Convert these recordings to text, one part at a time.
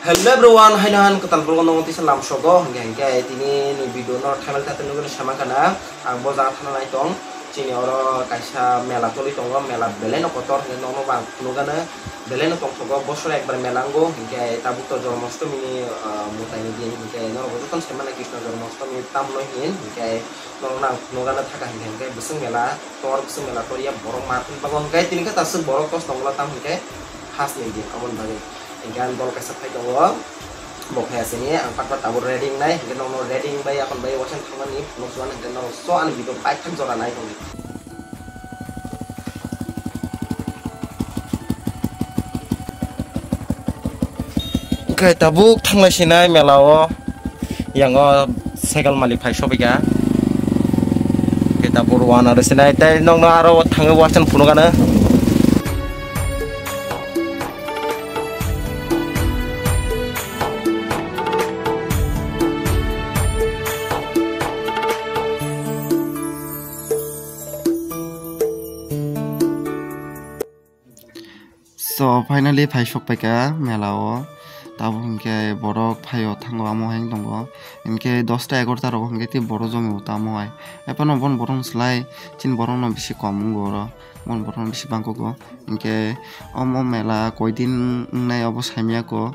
Hello everyone, hainan ketan program nong tisa lam sogo hingga ini ni video nor channel tata nunggu sama kana ang boza thana nai tong cini oro kaisa mela toli tongo mela beleno kotor nong nong bang nugana beleno tong sogo bosor ekbar melango hingga tabu to jormostomi ni mutai ni dia hingga nor bozo kan semana kisna jormostomi tamno hin hingga nong nang nugana thaka hingga beseng mela toria borong matin bagong hingga tini ka tasu borok tos tongla tam hingga khas ni dia amon bagi hingga bol kasat pai dong bok ya sini angkat tabur reading nai hingga nong reading bay akon bay wasan tangan ni nusuan hingga nong soan video baik kan zona nai dong oke tabuk tanglai sinai melao yang segal malik pai sobiga kita wan ada sinai tai nong aro tangai wasan punugana So finally phai sok paika melao tabu hingke borok phayo thango amo heng dongo hingke 10 ta 11 ta rok hingke ti boro jomi utamo hai epono bon borong slai chin borong no bisi kom goro bon borong bisi bangko go hingke omo mela koidin nai obo saimia ko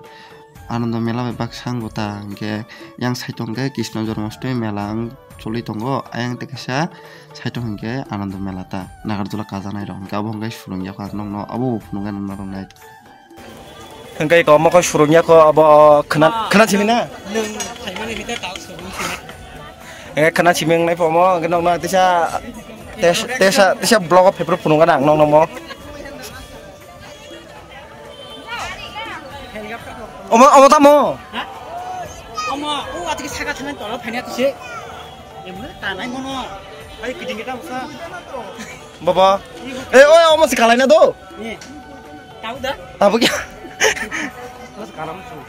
Ananda mela bebak sanggota hingke yang saitongke Krishna Jormostami mela choli tongo ayang tekesa saitong hingke Ananda mela ta nagarjula kaja nai rong abo hingke surung ya ka nong no abo phunungan narong nai hingke ko mo ko surung ya ko abo khana chimina nung saimani hite ta surung chimina khana chimeng nai pomo nong no tesa blog paper phunungan ang nong mo 어머 타모. 어머, 오 어떻게 차 같으면 떨어 패냐 뜻이? 얘는 따나이 뭐노? 아이 그딩게다 무사. 봐봐. 에, 어머 스칼라이나 도. 예. tahu dah? Tahu क्या? Sekarang tuh.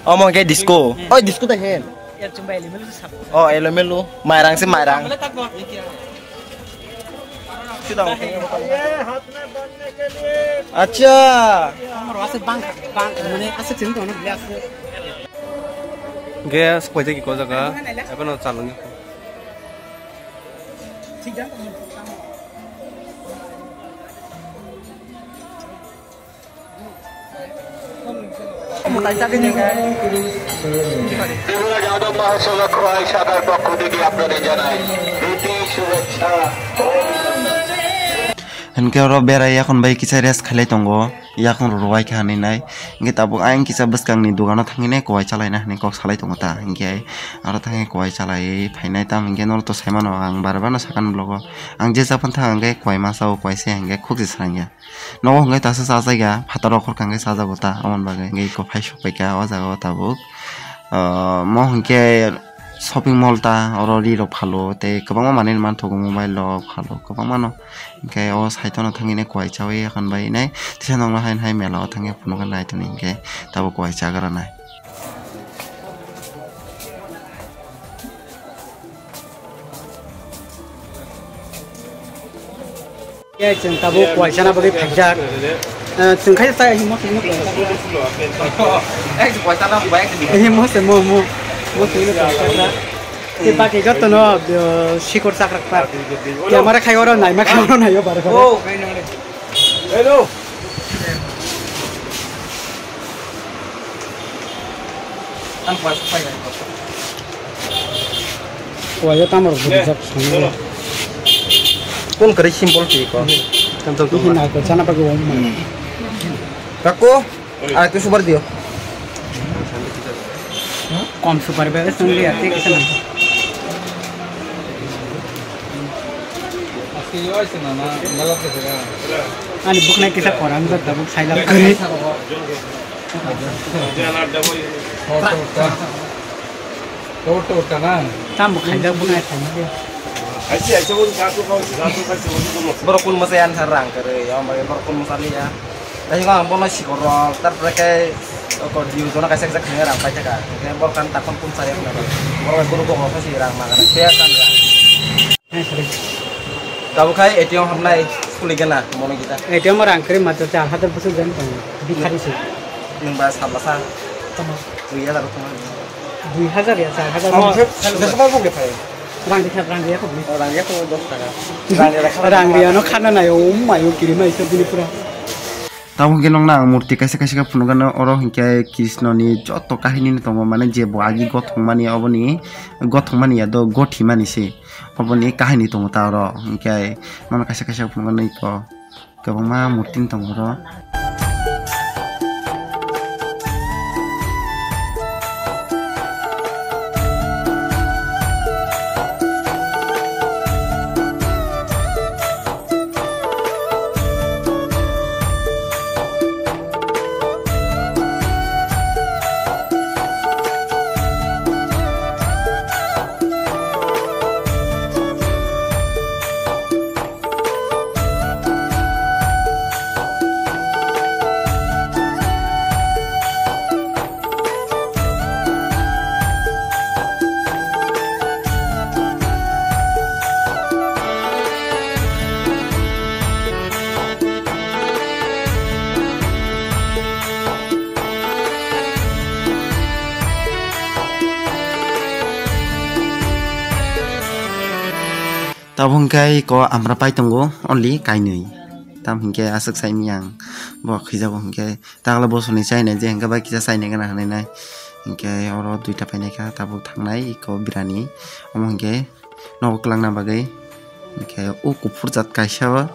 Omong kayak disco. Oh disco teh hen. Ya coba elemelu sab. Oh elemelu, mairang sih mairang. Sudah. अच्छा gas पैसे की जगह अपन चालूंगे Hingke oro berai yakon bai kisa res khalai tongo yakon rowai khani nai hingke tabuk ayang kisa beskang ni dugano thangine kowai chalai na hni kok salai tongo ta hingke aro thangi kowai chalai phainai tam hingke nol to saimano ang barbano sakan blogo ang je japan thang hingke kowai masao kowai se hingke khukji sarangya nogo hingke tasa sa jaiga phataro khor kangke sajago ta amon bagai hingke ko phai sokpaika o jaga tabuk mo hingke shopping mall ta oro ri rok phalo te kwbangma manei manthogo mobile rok phalo kwbangma no hingke o saitono thangine kowai chawi yakon bai nai tisa nong hain hai mela o thange phunugan nai toni hingke tabo kowai chagara nai ye jeng tabo kowai chana bagi phajak jeng khai sai hi mo sing no kowai chana baik hi mo se mo sing no ke baki gato no shikor sakrak par ke amara khai oro nai ma khai oro nai yo bar oh hello ang pas pai kowai yo tamar bujak sangro kon kare simbol ki ko kan to hi na ko chana bagi om kakko aku super dio कौन super bag संगे आते किसे ना आणि book नाही किसा कोरान तर book Saila करे तो ना ताम बुक खाइला बुक नाही खाइला Aci pun kaku berokun masayan sarang kere ya mbak berokun masali ya tapi kalau bono sikorol tar mereka kok di zona kasih kasih dengar apa aja kan kayak borkan takon pun saya benar borkan guru kok apa sih rang makan biasa kan tahu kai ATM hamlai kuligana mono kita ATM orang kiri mata cah hadir pesu jangan भिखारी से नोंबा साबलासा tama 2000 tama 2000 ya 4000 besokan buke pay rang dia kok beli orangnya tuh 10 টাকা rang dia no khana na yo mayo kiri mai so bini pura tabo hingke nong nang murti kaisa kaisa ka phunukano oro hingke Krishna ni joto kahini ni tongo mane je bo agi gothongmani oboni gothongmani ya do gothimani se oboni kahini tongo ta oro hingke mane kaisa kaisa phunukano iko kwbangma murti tongo ro tabo hingke ko amra pai tongo only kainui tam hingke asuk sai miyang bo khijago hingke tangla bosoni chaina je hingke ba kisa saina gana hanai nai hingke oro duita painai ka tabo thangnai iko birani omo hingke nogo klangna bagai hingke o kupur jat kaisa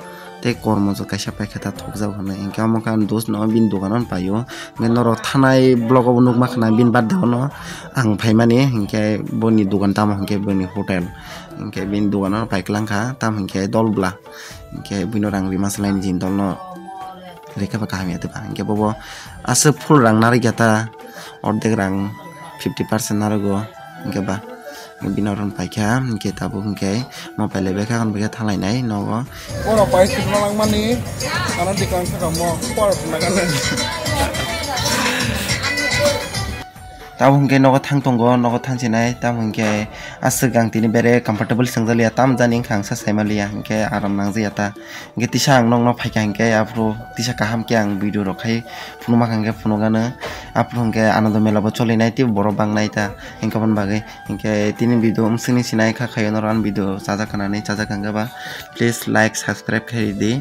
te kormo jo kaisa paikha thokjak hanai hingke omo kan dos no bin doganon paio hingke noro thanai blog obo nukma khana bin bad deono ang phaimani hingke boni dogan tamo hingke boni hotel hingke bin dogano paiklang kha tam hingke dolbla hingke bino rang rima slain jin dolno reka ba kahami ate ba hingke bobo ase full rang nari gata ordek rang 50% narugo hingke ba binoron paikha hingke tabo hingke mobile beka kan beka thalai nai nogo ora pai sibna langmani ana dikang ka mo por nagan tabo hingke nogo thang tongo nogo thangsinai tamo hingke asuk gang tini bere comfortable sengjalia tam jani khang sa saimalia hingke aram nangjaia ta hingke tisa ang nong no phaika hingke afro tisa kaham ke ang video rokhai phunuma hangke phunugano afro hingke anando mela bo cholinai ti borok bangnai ta hingke bon bagai hingke tini video umsini sinai kha khayo noran video chajakhanani chajakhanga ba please like subscribe khai di